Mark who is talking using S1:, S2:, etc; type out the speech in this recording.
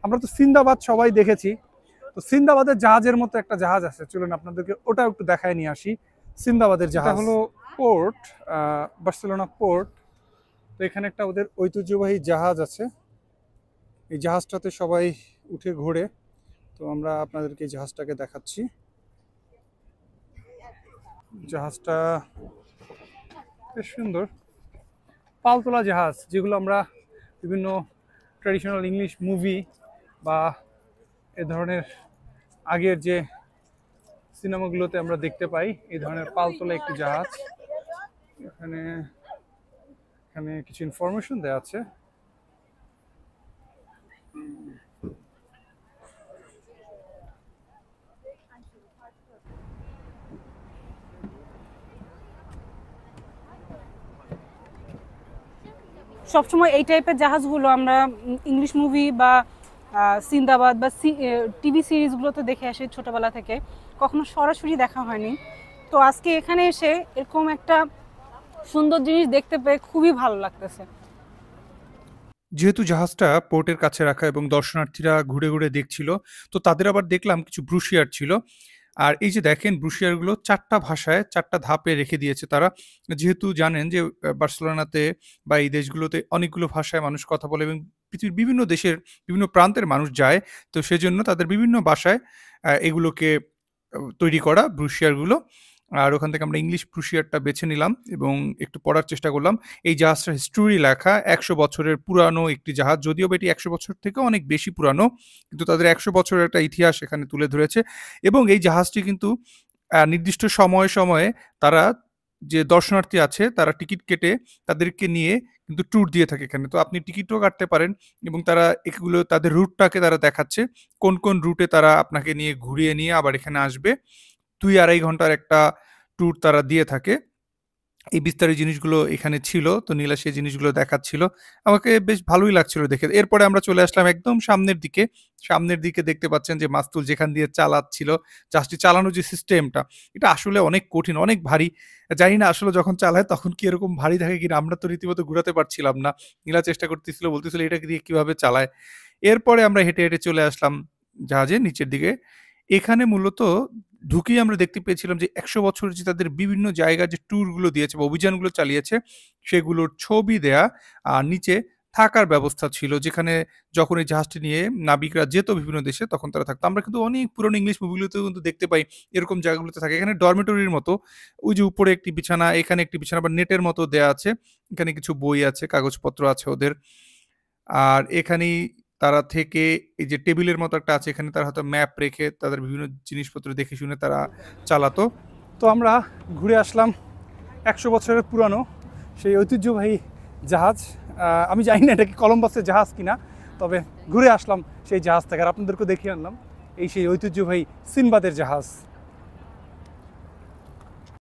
S1: আমরা তো সিন্দাবাদ সবাই দেখেছি, তো সিন্দাবাদের জাহাজের মতো একটা জাহাজ আছে, চলুন আপনাদেরকে ওটা একটু দেখায় নিয়ে আসি। সিন্দাবাদের জাহাজ হলো পোর্ট, বার্সেলোনা পোর্ট। তো এখানে একটা ওদের ঐতিহ্যবাহী জাহাজ আছে, এই জাহাজটাতে সবাই উঠে ঘোরে। তো আমরা আপনাদেরকে এই জাহাজটাকে দেখাচ্ছি। জাহাজটা বেশ সুন্দর, পালতোলা জাহাজ, যেগুলো আমরা বিভিন্ন ট্র্যাডিশনাল ইংলিশ মুভি বা এ ধরনের আগের যে সিনেমাগুলোতে আমরা দেখতে পাই। এই ধরনের পালতোলা একটি জাহাজ। এখানে এখানে কিছু ইনফরমেশন দেওয়া আছে।
S2: সবসময় এই টাইপের জাহাজগুলো আমরা ইংলিশ মুভি বা সিন্দাবাদ বা টিভি সিরিজগুলোতে দেখে আসি ছোটবেলা থেকে, কখনো সরাসরি দেখা হয়নি। তো আজকে এখানে এসে এরকম একটা সুন্দর জিনিস দেখতে পেয়ে খুবই ভালো লাগতেছে।
S1: যেহেতু জাহাজটা পোর্টের কাছে রাখা এবং দর্শনার্থীরা ঘুরে ঘুরে দেখছিল, তো তাদের আবার দেখলাম কিছু ব্রুশিয়ার ছিল। আর এই যে দেখেন, ব্রুশিয়ারগুলো 4টা ভাষায় 4টা ধাপে রেখে দিয়েছে তারা। যেহেতু জানেন যে বার্সেলোনাতে বা এই দেশগুলোতে অনেকগুলো ভাষায় মানুষ কথা বলে এবং পৃথিবীর বিভিন্ন দেশের বিভিন্ন প্রান্তের মানুষ যায়। তো সেজন্য তাদের বিভিন্ন ভাষায় এগুলোকে তৈরি করা ব্রুশিয়ারগুলো। আর ওখান থেকে আমরা ইংলিশ ব্রুশিয়ারটা বেছে নিলাম এবং একটু পড়ার চেষ্টা করলাম। এই জাহাজটা হিস্টোরি লেখা, 100 বছরের পুরানো একটি জাহাজ, যদিও এটি 100 বছর থেকে অনেক বেশি পুরানো, কিন্তু তাদের 100 বছরের একটা ইতিহাস এখানে তুলে ধরেছে। এবং এই জাহাজটি কিন্তু নির্দিষ্ট সময়ে সময়ে তারা যে দর্শনার্থী আছে তারা টিকিট কেটে তাদেরকে নিয়ে কিন্তু ট্যুর দিয়ে থাকে এখানে। তো আপনি টিকিটও কাটতে পারেন এবং তারা এগুলো তাদের রুটটাকে তারা দেখাচ্ছে, কোন কোন রুটে তারা আপনাকে নিয়ে ঘুরিয়ে নিয়ে আবার এখানে আসবে। 2-2.5 ঘন্টার একটা ট্যুর তারা দিয়ে থাকে। এই বিস্তারিত জিনিসগুলো এখানে ছিল, তো নীলা সেই জিনিসগুলো দেখাচ্ছিল, আমাকে বেশ ভালোই লাগছিল দেখে। এরপরে আমরা চলে আসলাম একদম সামনের দিকে। সামনের দিকে দেখতে পাচ্ছেন যে মাস্তুল যেখান দিয়ে চালাচ্ছিল, জাহাজটি চালানোর যে সিস্টেমটা, এটা আসলে অনেক কঠিন, অনেক ভারী। জানি না আসলে যখন চালায় তখন কি এরকম ভারী থাকে কিনা, আমরা তো রীতিমতো ঘুরাতে পারছিলাম না। নীলা চেষ্টা করতেছিল, বলতেছিল এটা দিয়ে কিভাবে চালায়। এরপরে আমরা হেঁটে হেঁটে চলে আসলাম জাহাজের নিচের দিকে। এখানে মূলত ঢুকেই আমরা দেখতে পেয়েছিলাম যে 100 বছর যে তাদের বিভিন্ন জায়গার যে ট্যুরগুলো দিয়েছে বা অভিযানগুলো চালিয়েছে, সেগুলোর ছবি দেয়া। আর নিচে থাকার ব্যবস্থা ছিল, যেখানে যখন এই জাহাজটি নিয়ে নাবিকরা যেত বিভিন্ন দেশে তখন তারা থাকতো। আমরা কিন্তু অনেক পুরনো ইংলিশ মুভিগুলোতেও কিন্তু দেখতে পাই এরকম জায়গাগুলোতে থাকে। এখানে ডরমেটরির মতো, ওই যে উপরে একটি বিছানা, এখানে একটি বিছানা বা নেটের মতো দেয়া আছে। এখানে কিছু বই আছে, কাগজপত্র আছে ওদের। আর এখানেই তারা থেকে এই যে টেবিলের মতো একটা আছে, এখানে তারা হয়তো ম্যাপ রেখে তাদের বিভিন্ন জিনিসপত্র দেখে শুনে তারা চালাতো। তো আমরা ঘুরে আসলাম 100 বছরের পুরানো সেই ঐতিহ্যবাহী জাহাজ। আমি জানি না এটা কি কলম্বাসের জাহাজ কিনা, তবে ঘুরে আসলাম সেই জাহাজ থেকে আর আপনাদেরকে দেখিয়ে আনলাম এই সেই ঐতিহ্যবাহী সিনবাদের জাহাজ।